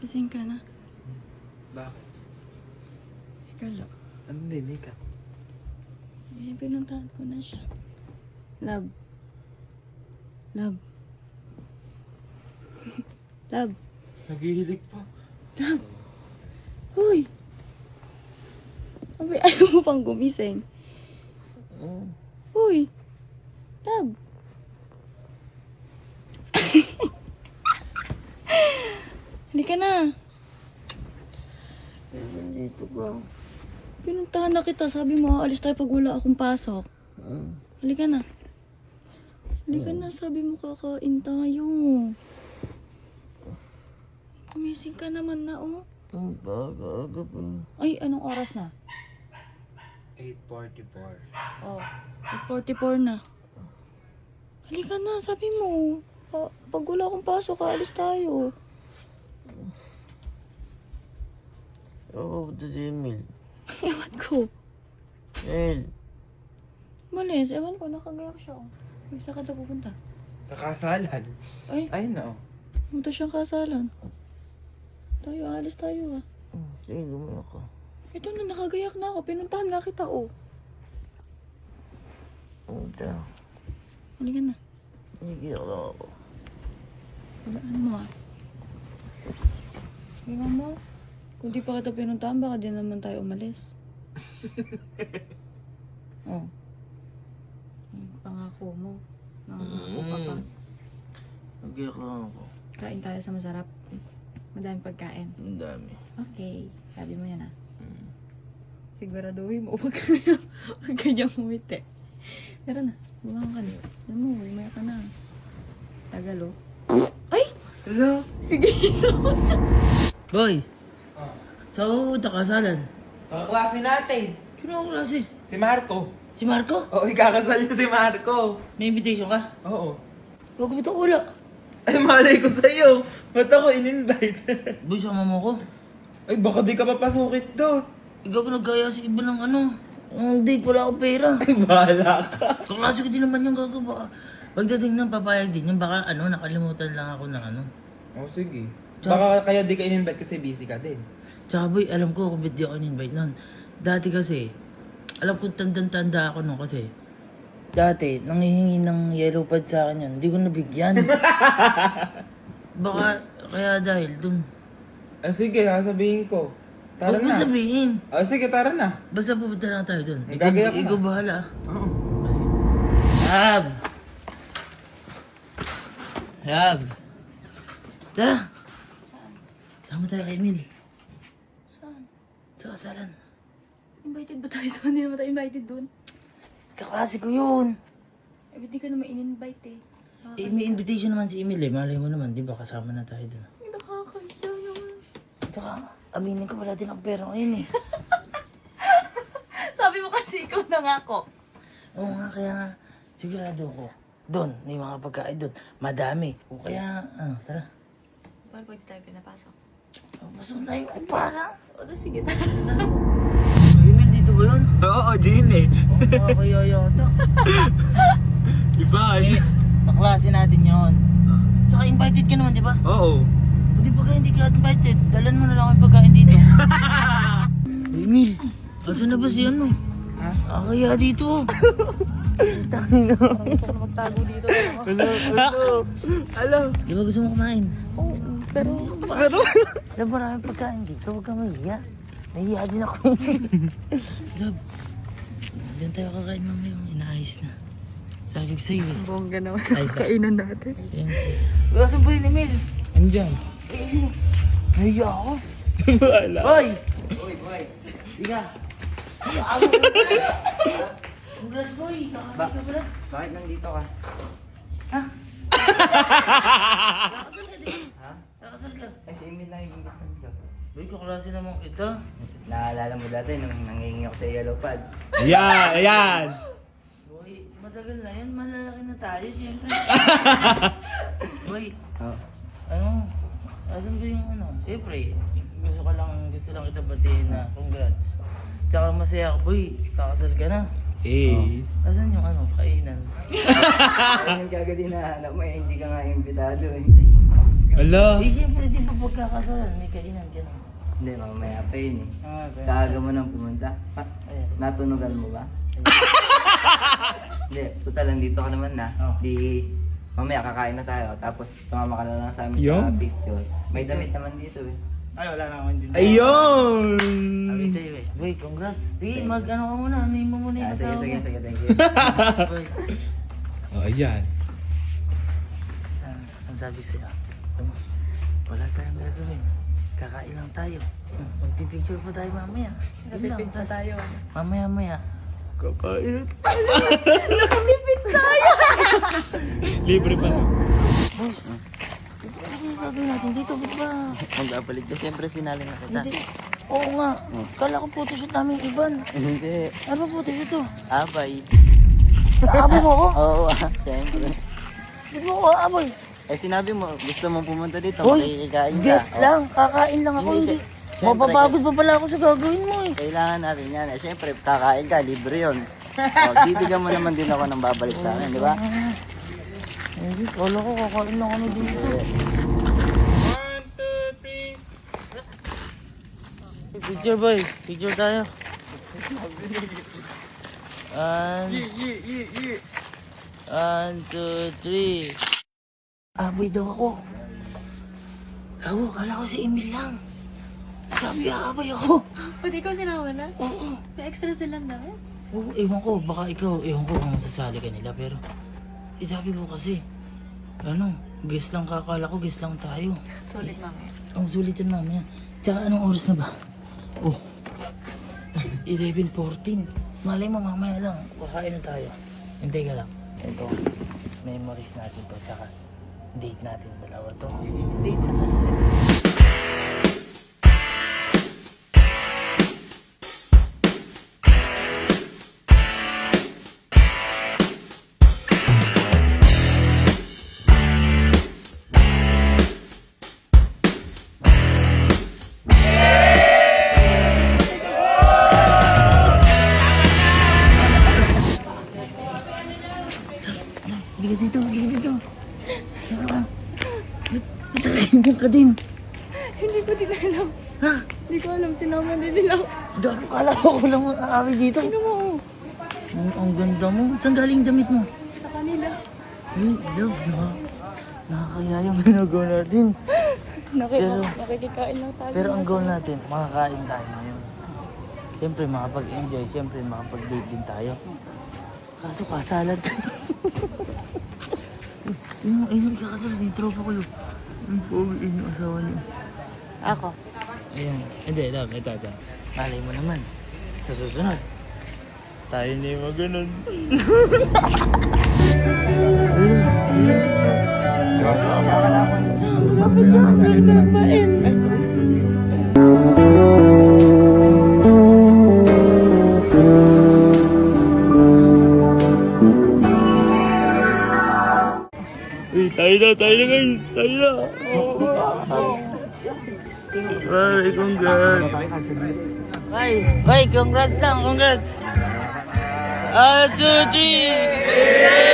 Gising ka na. Bakit? Kala. Ano din, ka? Eh, pinuntahan ko na siya. Love. Love. Love. Naghihilig pa. Love. Hoy! Abay, ayaw mo pang gumising. Hoy! Love. Halika na. Nandito ka. Pinuntahan na kita. Sabi mo, aalis tayo pag wala akong pasok. Halika na. Halika na. Sabi mo, kakain tayo. Kumising ka naman na, oh. Ang baga-aga pa. Ay, anong oras na? 8:44. Oh, 8:44 na. Halika na, sabi mo. Pag wala akong pasok, aalis tayo. Ako punta si Emil. Ewan ko. Emil. Malis, ewan ko, nakagayak siya. May saan ka daw pupunta? Sa kasalan. Ay, Ayun na, oh. punta siyang kasalan. Tayo, aalis tayo, ah. Sige, gumawa ka. Ito na, nakagayak na ako. Pinuntahan nga kita, oh. Punta. Halika na. Nagiyak lang ako. Walaan mo, ah. Tingnan mo. Kung di pa kita pinuntahan, baka di naman tayo umalis. Oh. Pangako mo. Nangako ka pa. Nagiyak lang ako. Kain tayo sa masarap. Madaming pagkain. Ang dami. Okay. Sabi mo yan, ah. Siguraduhin mo. Huwag kanyang umiti. Tara na. Bumangon ka na. Alam mo, umaya ka na. Tagal, oh. Ay! Hello? Sige, Boy! Saan ka pupunta kasalan? Sa klase natin. Sino ang klase? Si Marco. Si Marco? Oo, ikakasal niya si Marco. May invitation ka? Oo. Huwag mo ito wala. Ay, malay ko sa'yo. Ba't ako in-invite? Boy, sama mo ko. Ay, baka di ka papasukit doon. Ikaw ka nagkaya sa iba ng ano. Date, wala akong pera. Ay, bahala ka. Kaklase ko din naman yung gagawa. Pagdating ng papayag din, yung baka ano, nakalimutan lang ako ng ano. Oh, sige. Tsaka- Baka kaya di ka in-invite kasi busy ka din. Tsaka boy, alam ko kung ba't di ako in-invite nun. Dati kasi, alam ko tandang-tanda ako nun kasi. Dati, nanghihingi ng yellow pad sa akin yun. Hindi ko nabigyan. Baka, kaya dahil dun. Ah, sige, sasabihin ko. Tara Huwag mo na. sabihin. Ah, sige, tara na. Basta pupunta lang tayo dun. Nagagayak na. Ikaw bahala. Oo. Rab! Rab! Tara! Sama tayo kay Emil. Saan? Sa kasalan. Invited ba tayo doon? Hindi naman tayo invited doon. Kaklase ko yun. Eh, ba't di ka naman in-invite, eh? May invitation naman si Emil eh. Malay mo naman, di ba? Kasama na tayo dun. Ay, nakakaya naman. Tsaka, aminin ko wala din ang pera ngayon eh. Sabi mo kasi ikaw nangako. Oo nga, kaya nga, sigurado ko. Doon, may mga pagkain doon. Madami. O kaya, tara. Paano pwede tayo pinapasok? Pasok tayo. Ay, para. O, sige, tara. Emil, dito ba yun? Oo, din eh. Oo, kaya yata. Iba eh. Kaklase natin yun. Tsaka invited ka naman, di ba? Oo. Di ba hindi ka invited? Dalan mo na lang ako yung pagkain dito. Emil, asan na ba si ano? Ha? Kaya dito. Parang gusto ko na magtago dito. Hello. Di ba gusto mo kumain? Oo, pero... Alam, maraming pagkain dito. Huwag kang mahiya. Nahiya din ako. Love, diyan tayo kakain mamaya. Inaayos na. Sabi ko sa'yo eh. Bongga naman Ayos sa kainan natin. Wala saan ba yun, Emil? Andiyan. Nahiya ako. Wala. Boy! Boy! Ika! Congrats, boy! Nakakasal ka pala. Bakit nandito ka? Nakakasal ka, di ba? Ha? Nakakasal ka. Ay, si Emil lang yung invitan ko. Boy, kaklase naman kita. Naalala mo dati nung nangingi ako sa yellow pad. Yan, ayan. Boy, matagal na yan. Malalaki na tayo, siyempre. Boy, Oh. ano? Asan ba yung ano? Siyempre, gusto lang kita batiin na congrats. Tsaka masaya ako, boy. Kakasal ka na. Eh. Asan yung ano, kainan? Ayun yung kagad hinahanap mo eh, hindi ka nga imbitado eh. Ala. Eh, siyempre, di ba pagkakasalan, may kainan ka na. Hindi, mamaya pa yun eh. Okay. Kaaga mo nang pumunta. Ayan. Natunugan mo ba? Hindi, total nandito ka naman na. Oh. Di, mamaya kakain na tayo. Tapos sumama ka na lang sa amin sa Yun. picture. May damit naman dito eh. Ay, wala na akong din. Ayun! Sabi sa'yo eh. Boy, congrats. Sige, mag-ano ka muna. Anuhin mo muna yung Ah, sige, asawa sige, mo. sige, thank you. Boy, Oh, ayan. ang sabi sa'yo, wala tayong gagawin. Kakain lang tayo. Magpipicture pa tayo mamaya. Yun lang. Tas, mamaya-maya. Kakain. Libre pa na. Boy, ano yung gagawin natin dito? Ba't ba? Magpapalit ka, siyempre sinali na kita. Hindi. Oo nga. Kala ko photoshoot namin iban. Hindi. Ano ba photoshoot to? Abay. Aaboy mo ako? Oo, siyempre. Di mo ako aaboy. Eh sinabi mo, gusto mong pumunta dito, Hoy, makikikain ka. guess Oh, lang. Kakain lang ako. Hindi, Hindi. syempre, Mapapagod pa pala ako sa gagawin mo eh. Kailangan natin yan. Eh, siyempre, kakain ka, libre yun. Bibigyan mo naman din ako ng babalik sa akin, di ba? Hindi, kala ko kakain lang kami dito. Picture boy, picture tayo. One, two, three. Aboy daw ako. Ako, kala ko si Emil lang. Sabi aboy ako. Pwede ikaw sinama na? Oo. May extra sila na eh. Oo, ewan ko, baka ikaw, ewan ko kung sasali ka nila, pero sabi ko kasi, ano, guest lang kakala ko, guest lang tayo. Solid mamaya. Ang sulitan mamaya. Tsaka anong oras na ba? Oh, 11:14. Malay mo mamaya lang, kakain na tayo. Hintay ka lang. Ito, memories natin to, tsaka date natin dalawa to. Date sa kasal. Halika dito, halika dito. Ba't nakahingan ka din? Hindi ko din alam. Ha? Hindi ko alam, sinama din nila. Dako, kala ko lang aawi dito. Tingnan mo. Ang ganda mo. Saan galing damit mo? Sa kanila. Hey, love, nakakaya yung ginagawa natin. Pero- Nakikikain lang tayo. Pero ang goal natin, makakain tayo ngayon. Siyempre, makapag-enjoy. Siyempre, makapag-date din tayo. Kaso kasalad. Ayun, ikakasal. May tropa ko yun. Ang pogi yung asawa niyo. Ako. Ayan. Hindi, love. Ito. Malay mo naman. Sa susunod. Tayo na yung maganon. Bakit ka ang ganda pa eh? Uy, tayo na guys. Tayo na. Bye, congrats. Bye, congrats lang, congrats. 1, 2, 3.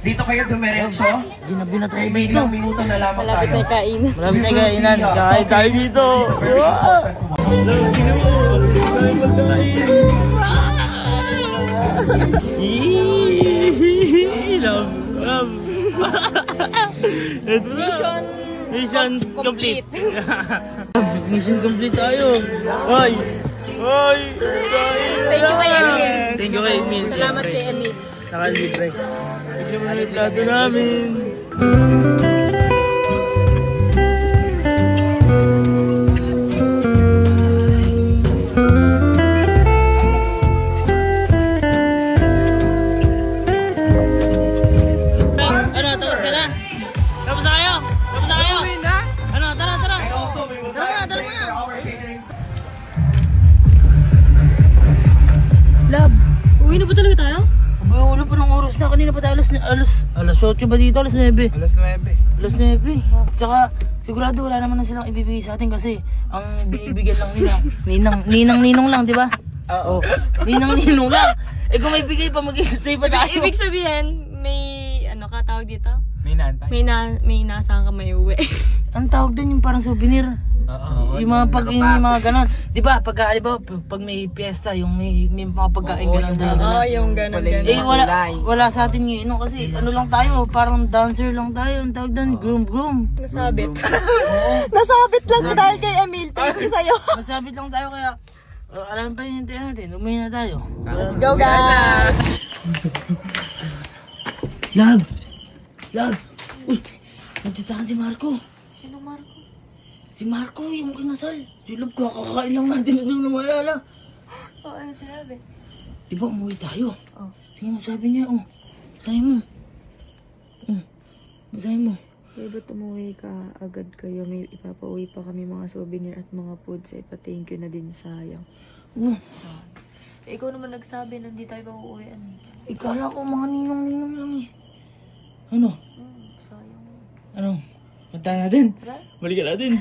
Dito kayo dumiretso. Ginabi na tayo dito. Ilang minuto na lamang tayo. kain. Marami tayo kainan. Kakain tayo dito. Love. Mission complete. Mission complete tayo. Hoy. Thank you kay Emil. Thank you kay Emil. Salamat kay Emil. Nakalibre. Tignan mo na yung plato namin. Ano, tapos ka na? Tapos na kayo? Ano, tara. Tara mo na. Love, uwi na ba talaga tayo? Abay, wala pa ng oras na. Kanina pa tayo alas 8 ba dito? Alas 9. Alas 9. Alas 9. Tsaka, Sigurado wala naman na silang ibibigay sa atin kasi ang binibigyan lang nila, ninang-ninong lang, di ba? Oo. Ninang-ninong lang. Eh kung may bigay pa, mag-stay pa tayo. Ibig sabihin, may ano ka tawag dito? May naantay. May inasahan ka may uwi. Ang tawag doon yung parang souvenir. Oo. Yung mga ganon. Di ba, pag may piyesta, yung may mga pagkain ganon dala. Yung ganun. Eh wala sa atin ngayon no, kasi ano lang tayo, parang dancer lang tayo. Ang tawag doon, groom. Nasabit. Nasabit lang dahil kay Emil. Thank you sa'yo. Masabit lang tayo kaya alam pa yung hintayin natin, umuwi na tayo. Let's go, guys! Love! Uy! Nagtitakan si Marco. Sino Marco? Si Marco, yung kinasal. Si Love, kakakain lang natin sa doon na mayala. Oo, ano sinabi? Di ba umuwi tayo? Oh. Tingnan mo, sabi niya, basahin mo. Basahin mo. Kaya ba't umuwi ka agad kayo? May ipapauwi pa kami mga souvenir at mga foods. Thank you na din, sayang. Ikaw naman nagsabi na hindi tayo pauuwian. Ikala ko mga ninong-ninong lang eh. Ano? Sayang. Ano? Punta natin. Tara. Balikan natin.